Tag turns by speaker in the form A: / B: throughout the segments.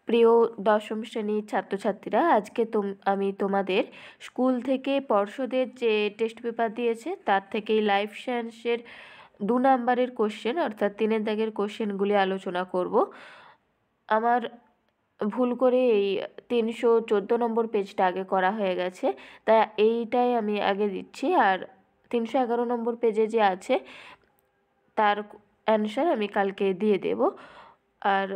A: প্রিয় দশম শ্রেণীর ছাত্রছাত্রীরা, আজকে আমি তোমাদের স্কুল থেকে পর্ষদের যে টেস্ট পেপার দিয়েছে তার থেকেই লাইফ সায়েন্সের 2 নাম্বারের কোশ্চেন অর্থাৎ 3 দাগের কোশ্চেনগুলি আলোচনা করব। আমার ভুল করে এই 314 নম্বর পেজটা আগে করা হয়ে গেছে, তাই এইটাই আমি আগে দিচ্ছি। আর 311 নম্বর পেজে যে আছে তার অ্যান্সার আমি কালকে দিয়ে দেব। আর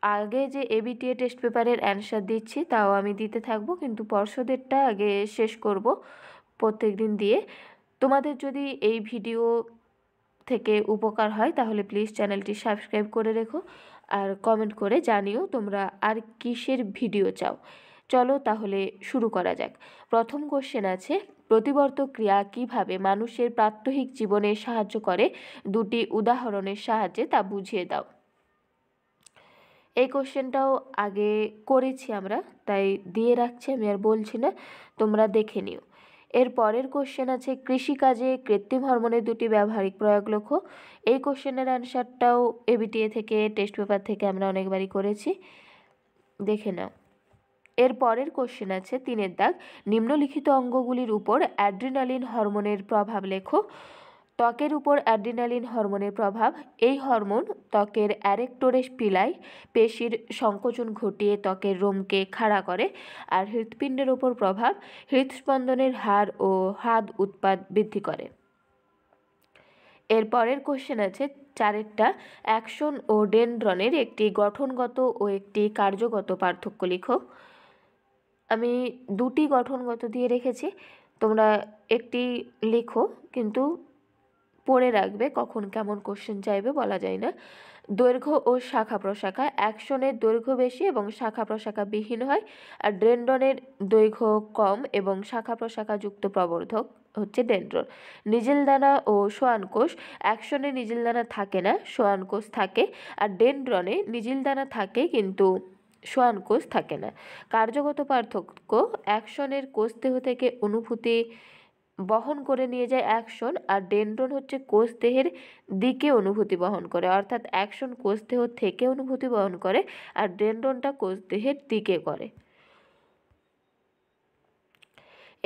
A: আগে যে এবিটিএ টেস্ট পেপারের অ্যান্সার দিচ্ছি তাও আমি দিতে থাকবো, কিন্তু পর্ষদেরটা আগে শেষ করব প্রত্যেক দিন দিয়ে। তোমাদের যদি এই ভিডিও থেকে উপকার হয় তাহলে প্লিজ চ্যানেলটি সাবস্ক্রাইব করে রেখো আর কমেন্ট করে জানিও তোমরা আর কিসের ভিডিও চাও। চলো তাহলে শুরু করা যাক। প্রথম কোশ্চেন আছে, প্রতিবর্ত ক্রিয়া কিভাবে মানুষের প্রাত্যহিক জীবনে সাহায্য করে, 2টি উদাহরণের সাহায্যে তা বুঝিয়ে দাও। এই কোশ্চেনটাও আগে করেছি আমরা, তাই দিয়ে রাখছি, আমি আর বলছি না, তোমরা দেখে নিও। এর পরের কোশ্চেন আছে, কৃষিকাজে কৃত্রিম হরমোনের 2টি ব্যবহারিক প্রয়োগ লেখো। এই কোশ্চেনের অ্যান্সারটাও এবিটিএ থেকে টেস্ট পেপার থেকে আমরা অনেকবারই করেছি, দেখে নাও। এর পরের কোশ্চেন আছে 3 দাগ, নিম্নলিখিত অঙ্গগুলির উপর অ্যাড্রিনালিন হরমোনের প্রভাব লেখো। ত্বকের উপর অ্যাড্রিনালিন হরমোনের প্রভাব, এই হরমোন ত্বকের অ্যারেক্টোরেস পিলায় পেশির সংকোচন ঘটিয়ে ত্বকের রোমকে খাড়া করে। আর হৃৎপিণ্ডের উপর প্রভাব, হৃদস্পন্দনের হার ও হাদ উৎপাদ বৃদ্ধি করে। এর পরের কোশ্চেন আছে 4টা, অ্যাকশন ও ডেনড্রনের একটি গঠনগত ও একটি কার্যগত পার্থক্য লিখো। আমি 2টি গঠনগত দিয়ে রেখেছি, তোমরা একটি লিখো, কিন্তু পড়ে রাখবে, কখন কেমন কোশ্চেন চাইবে বলা যায় না। দৈর্ঘ্য ও শাখা প্রশাখা, অ্যাকশনের দৈর্ঘ্য বেশি এবং শাখা প্রশাখা বিহীন হয়, আর ডেনড্রনের দৈর্ঘ্য কম এবং শাখা প্রশাখা যুক্ত প্রবর্ধক হচ্ছে ডেনড্রন। নিজিলদানা ও সোয়ানকোষ, অ্যাকশনে নিজিলদানা থাকে না, সোয়ানকোষ থাকে, আর ডেনড্রনে নিজিলদানা থাকে কিন্তু সোয়ানকোষ থাকে না। কার্যগত পার্থক্য, অ্যাকশনের কোষদেহ থেকে অনুভূতি বহন করে নিয়ে যায় অ্যাকশন, আর ডেনড্রন হচ্ছে কোষ দেহের দিকে অনুভূতি বহন করে, অর্থাৎ অ্যাকশন কোষ দেহ থেকে অনুভূতি বহন করে আর ডেনড্রনটা কোষ দেহের দিকে করে।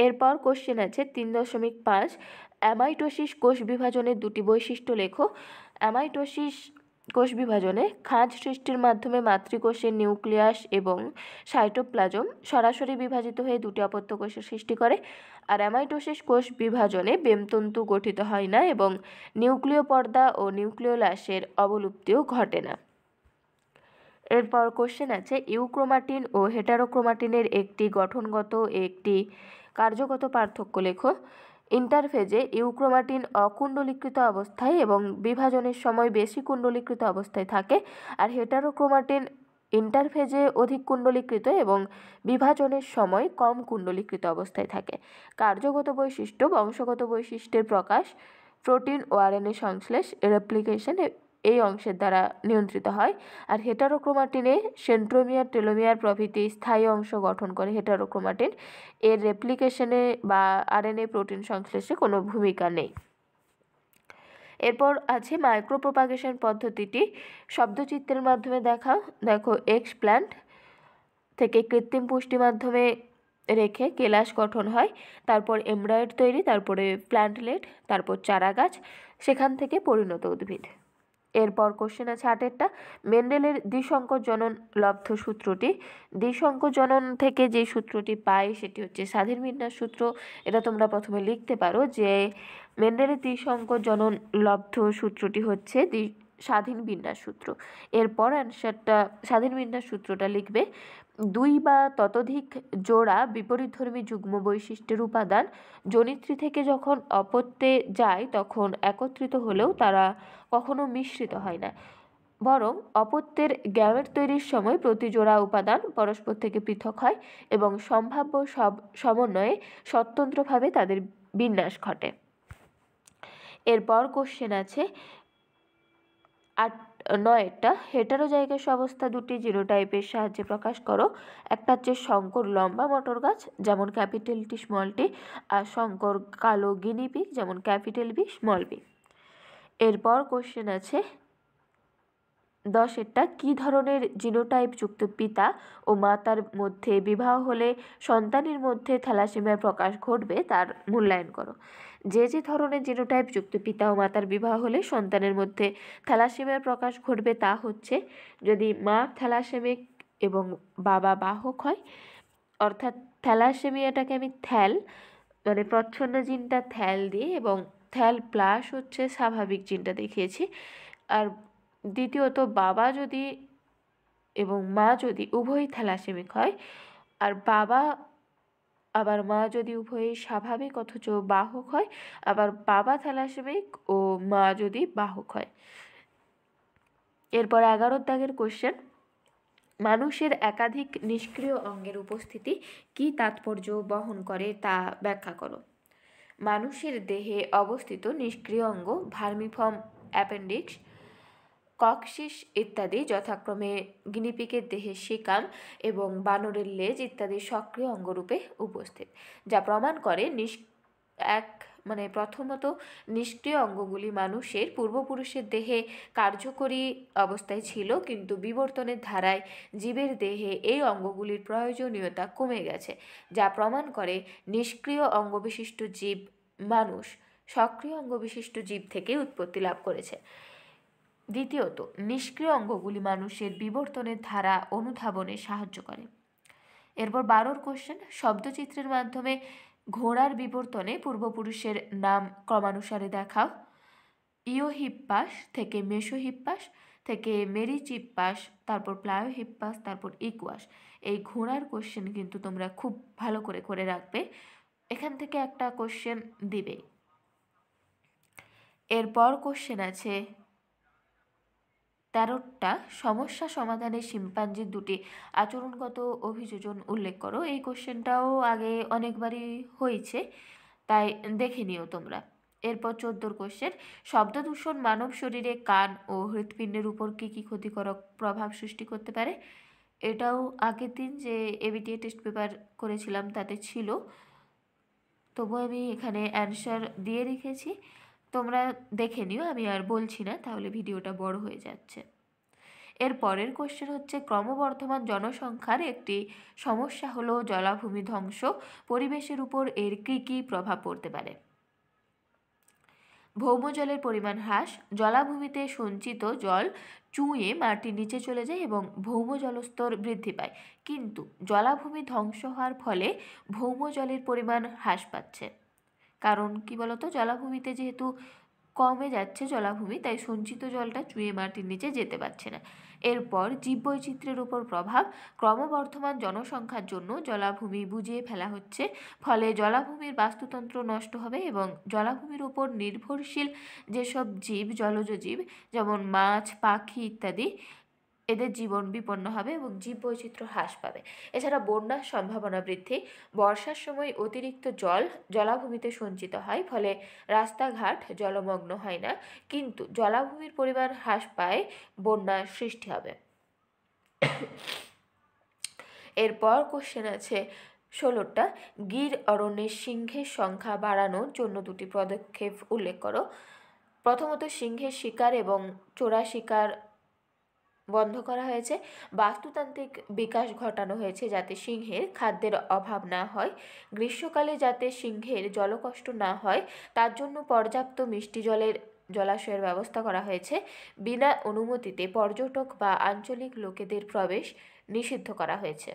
A: এরপর কোশ্চেন আছে 3.5, অ্যামাইটোসিস কোষ বিভাজনের 2টি বৈশিষ্ট্য লেখো। অ্যামাইটোসিস কোষ বিভাজনে খাঁজ সৃষ্টির মাধ্যমে মাতৃকোষের নিউক্লিয়াস এবং সাইটোপ্লাজম সরাসরি বিভাজিত হয়ে 2টি অপত্য কোষের সৃষ্টি করে। আর অ্যামাইটোসিস কোষ বিভাজনে বেমতন্তু গঠিত হয় না এবং নিউক্লিয় পর্দা ও নিউক্লিওলাসের অবলুপ্তিও ঘটে না। এরপর কোশ্চেন আছে, ইউক্রোমাটিন ও হেটারোক্রোমাটিনের একটি গঠনগত একটি কার্যগত পার্থক্য লেখো। ইন্টারফেজে ইউক্রোমাটিন অকুণ্ডলীকৃত অবস্থায় এবং বিভাজনের সময় বেশি কুণ্ডলীকৃত অবস্থায় থাকে, আর হেটারোক্রোমাটিন ইন্টারফেজে অধিক কুণ্ডলীকৃত এবং বিভাজনের সময় কম কুণ্ডলীকৃত অবস্থায় থাকে। কার্যগত বৈশিষ্ট্য, বংশগত বৈশিষ্ট্যের প্রকাশ, প্রোটিন ও আরএনএ সংশ্লেষ রেপ্লিকেশন এই অংশের দ্বারা নিয়ন্ত্রিত হয়। আর হেটারোক্রোমাটিনে সেন্ট্রোমিয়ার, টেলোমিয়ার প্রভৃতি স্থায়ী অংশ গঠন করে হেটারোক্রোমাটিন, এর রেপ্লিকেশনে বা আরএনএ প্রোটিন সংশ্লেষে কোনো ভূমিকা নেই। এরপর আছে মাইক্রোপ্রোপাগেশন পদ্ধতিটি শব্দচিত্রের মাধ্যমে দেখো এক্সপ্ল্যান্ট থেকে কৃত্রিম পুষ্টি মাধ্যমে রেখে কেলাস গঠন হয়, তারপর এমব্রায়োইড তৈরি, তারপরে প্ল্যান্টলেট, তারপর চারাগাছ, সেখান থেকে পরিণত উদ্ভিদ। এরপর কোশ্চেন আছে 8টা, মেন্ডেলের দ্বিসংকর জনন লব্ধ সূত্রটি। দ্বিসংকর জনন থেকে যে সূত্রটি পাই সেটি হচ্ছে স্বাধীন বিন্যাস সূত্র। এটা তোমরা প্রথমে লিখতে পারো যে মেন্ডেলের দ্বিসংকর জনন লব্ধ সূত্রটি হচ্ছে স্বাধীন বিন্যাস সূত্র। এরপর অ্যান্সারটা স্বাধীন বিন্যাস সূত্রটা লিখবে, 2 বা ততোধিক জোড়া বিপরীতধর্মী যুগ্ম বৈশিষ্ট্যের উপাদান জনিত্রী থেকে যখন অপত্যে যায় তখন একত্রিত হলেও তারা কখনো মিশ্রিত হয় না, বরং অপত্যের গ্যামেট তৈরির সময় প্রতি জোড়া উপাদান পরস্পর থেকে পৃথক হয় এবং সম্ভাব্য সব সমন্বয়ে স্বতন্ত্রভাবে তাদের বিন্যাস ঘটে। এরপর কোশ্চেন আছে 9টা, হেটারোজাইগাস অবস্থা 2টি জিনোটাইপের সাহায্যে প্রকাশ করো। একটা হচ্ছে শঙ্কর লম্বা মটর গাছ যেমন ক্যাপিটাল টি স্মল টি, আর শঙ্কর কালো গিনিপিগ যেমন ক্যাপিটাল বি স্মল বি। এরপর কোশ্চেন আছে 10এরটা কী ধরনের জিনোটাইপ যুক্ত পিতা ও মাতার মধ্যে বিবাহ হলে সন্তানের মধ্যে থ্যালাসেমিয়ার প্রকাশ ঘটবে তার মূল্যায়ন করো। যে ধরনের জিনোটাইপ যুক্ত পিতা ও মাতার বিবাহ হলে সন্তানের মধ্যে থ্যালাসেমিয়ার প্রকাশ ঘটবে তা হচ্ছে যদি মা থ্যালাসেমিক এবং বাবা বাহক হয়, অর্থাৎ থ্যালাসেমিয়াটাকে আমি থ্যাল মানে প্রচ্ছন্ন জিনটা থ্যাল দিয়ে এবং থ্যাল প্লাস হচ্ছে স্বাভাবিক জিনটা দেখিয়েছি। আর দ্বিতীয়ত বাবা যদি এবং মা যদি উভয়ই থ্যালাসেমিক হয়, আর বাবা আবার মা যদি উভয়ই স্বাভাবিক অথচ বাহক হয়, আবার বাবা থ্যালাসেমিক ও মা যদি বাহক হয়। এরপর 11 দাগের কোশ্চেন, মানুষের একাধিক নিষ্ক্রিয় অঙ্গের উপস্থিতি কী তাৎপর্য বহন করে তা ব্যাখ্যা করো। মানুষের দেহে অবস্থিত নিষ্ক্রিয় অঙ্গ ভার্মিফর্ম অ্যাপেন্ডিক্স, ককসিস ইত্যাদি যথাক্রমে গিনিপিগের দেহে সিকাম এবং বানরের লেজ ইত্যাদি সক্রিয় অঙ্গরূপে উপস্থিত, যা প্রমাণ করে প্রথমত নিষ্ক্রিয় অঙ্গগুলি মানুষের পূর্বপুরুষের দেহে কার্যকরী অবস্থায় ছিল, কিন্তু বিবর্তনের ধারায় জীবের দেহে এই অঙ্গগুলির প্রয়োজনীয়তা কমে গেছে, যা প্রমাণ করে নিষ্ক্রিয় অঙ্গবিশিষ্ট জীব মানুষ সক্রিয় অঙ্গবিশিষ্ট জীব থেকে উৎপত্তি লাভ করেছে। দ্বিতীয়ত, নিষ্ক্রিয় অঙ্গগুলি মানুষের বিবর্তনের ধারা অনুধাবনে সাহায্য করে। এরপর 12 কোশ্চেন, শব্দচিত্রের মাধ্যমে ঘোড়ার বিবর্তনে পূর্বপুরুষের নাম ক্রমানুসারে দেখাও। ইওহিপ্পাস থেকে মেসোহিপ্পাস, থেকে মেরিচিপ্পাস, তারপর প্লায়োহিপ্পাস, তারপর ইকুয়াস। এই ঘোড়ার কোশ্চেন কিন্তু তোমরা খুব ভালো করে রাখবে, এখান থেকে একটা কোশ্চেন দিবেই। এরপর কোশ্চেন আছে 13টা সমস্যা সমাধানে শিম্পাঞ্জির দুটি আচরণগত অভিযোজন উল্লেখ করো। এই কোশ্চেনটাও আগে অনেকবারই হয়েছে, তাই দেখে নিও তোমরা। এরপর 14 কোশ্চেন, শব্দদূষণ মানব শরীরে কান ও হৃৎপিণ্ডের উপর কী কী ক্ষতিকারক প্রভাব সৃষ্টি করতে পারে। এটাও আগের দিন যে এবিটিএ টেস্ট পেপার করেছিলাম তাতে ছিল, তবু আমি এখানে অ্যানসার দিয়ে রেখেছি, তোমরা দেখে নিও, আমি আর বলছি না, তাহলে ভিডিওটা বড় হয়ে যাচ্ছে। এর পরের কোশ্চেন হচ্ছে, ক্রমবর্ধমান জনসংখ্যার একটি সমস্যা হলো জলাভূমি ধ্বংস, পরিবেশের উপর এর কী কী প্রভাব পড়তে পারে। ভৌমজলের পরিমাণ হ্রাস, জলাভূমিতে সঞ্চিত জল চুঁয়ে মাটির নিচে চলে যায় এবং ভৌম জলস্তর বৃদ্ধি পায়, কিন্তু জলাভূমি ধ্বংস হওয়ার ফলে ভৌমজলের পরিমাণ হ্রাস পাচ্ছে। কারণ কি বলতো, জলাভূমিতে যেহেতু কমে যাচ্ছে জলাভূমি, তাই সঞ্চিত জলটা চুঁয়ে মাটির নিচে যেতে পারছে না। এরপর জীববৈচিত্র্যের উপর প্রভাব, ক্রমবর্ধমান জনসংখ্যার জন্য জলাভূমি বুঝিয়ে ফেলা হচ্ছে, ফলে জলাভূমির বাস্তুতন্ত্র নষ্ট হবে এবং জলাভূমির উপর নির্ভরশীল যেসব জীব, জলজ জীব যেমন মাছ, পাখি ইত্যাদি, এদের জীবন বিপন্ন হবে এবং জীববৈচিত্র্য হ্রাস পাবে। এছাড়া বন্যার সম্ভাবনা বৃদ্ধি, বর্ষার সময় অতিরিক্ত জল জলাভূমিতে সঞ্চিত হয়, ফলে রাস্তাঘাট জলমগ্ন হয় না, কিন্তু জলাভূমির পরিমাণ হ্রাস পায়, বন্যার সৃষ্টি হবে। এরপর কোশ্চেন আছে 16টা, গির অরণ্যের সিংহের সংখ্যা বাড়ানোর জন্য দুটি পদক্ষেপ উল্লেখ করো। প্রথমত, সিংহের শিকার এবং চোরা শিকার বন্ধ করা হয়েছে, বাস্তুতান্ত্রিক বিকাশ ঘটানো হয়েছে যাতে সিংহের খাদ্যের অভাব না হয়, গ্রীষ্মকালে যাতে সিংহের জলকষ্ট না হয় তার জন্য পর্যাপ্ত মিষ্টি জলের জলাশয়ের ব্যবস্থা করা হয়েছে, বিনা অনুমতিতে পর্যটক বা আঞ্চলিক লোকেদের প্রবেশ নিষিদ্ধ করা হয়েছে।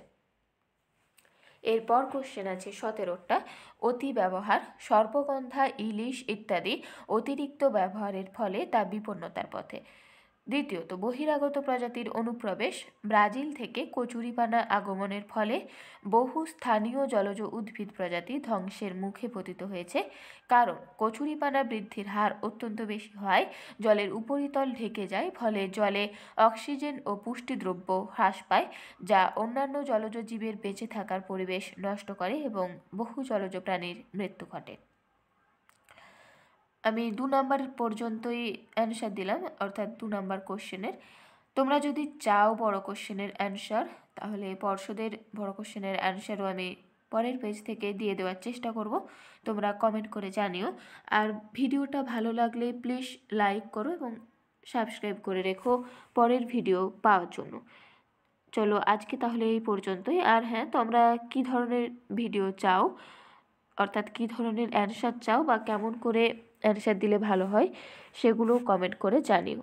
A: এরপর কোশ্চেন আছে 17টা, অতি ব্যবহার, সর্পগন্ধা, ইলিশ ইত্যাদি অতিরিক্ত ব্যবহারের ফলে তা বিপন্নতার পথে। দ্বিতীয়ত, বহিরাগত প্রজাতির অনুপ্রবেশ, ব্রাজিল থেকে কচুরিপানা আগমনের ফলে বহু স্থানীয় জলজ উদ্ভিদ প্রজাতি ধ্বংসের মুখে পতিত হয়েছে, কারণ কচুরিপানা বৃদ্ধির হার অত্যন্ত বেশি হয়, জলের উপরিতল ঢেকে যায়, ফলে জলে অক্সিজেন ও পুষ্টিদ্রব্য হ্রাস পায়, যা অন্যান্য জলজ জীবের বেঁচে থাকার পরিবেশ নষ্ট করে এবং বহু জলজ প্রাণীর মৃত্যু ঘটে। আমি 2 নাম্বার পর্যন্তই অ্যান্সার দিলাম, অর্থাৎ 2 নাম্বার কোশ্চেনের। তোমরা যদি চাও বড় কোশ্চেনের অ্যান্সার, তাহলে পর্ষদের বড় কোশ্চেনের অ্যান্সারও আমি পরের পেজ থেকে দিয়ে দেওয়ার চেষ্টা করব, তোমরা কমেন্ট করে জানিও। আর ভিডিওটা ভালো লাগলে প্লিজ লাইক করো এবং সাবস্ক্রাইব করে রেখো পরের ভিডিও পাওয়ার জন্য। চলো আজকে তাহলে এই পর্যন্তই। আর হ্যাঁ, তোমরা কী ধরনের ভিডিও চাও, অর্থাৎ কী ধরনের অ্যানসার চাও বা কেমন করে অ্যানসার দিলে ভালো হয়, সেগুলো কমেন্ট করে জানিও।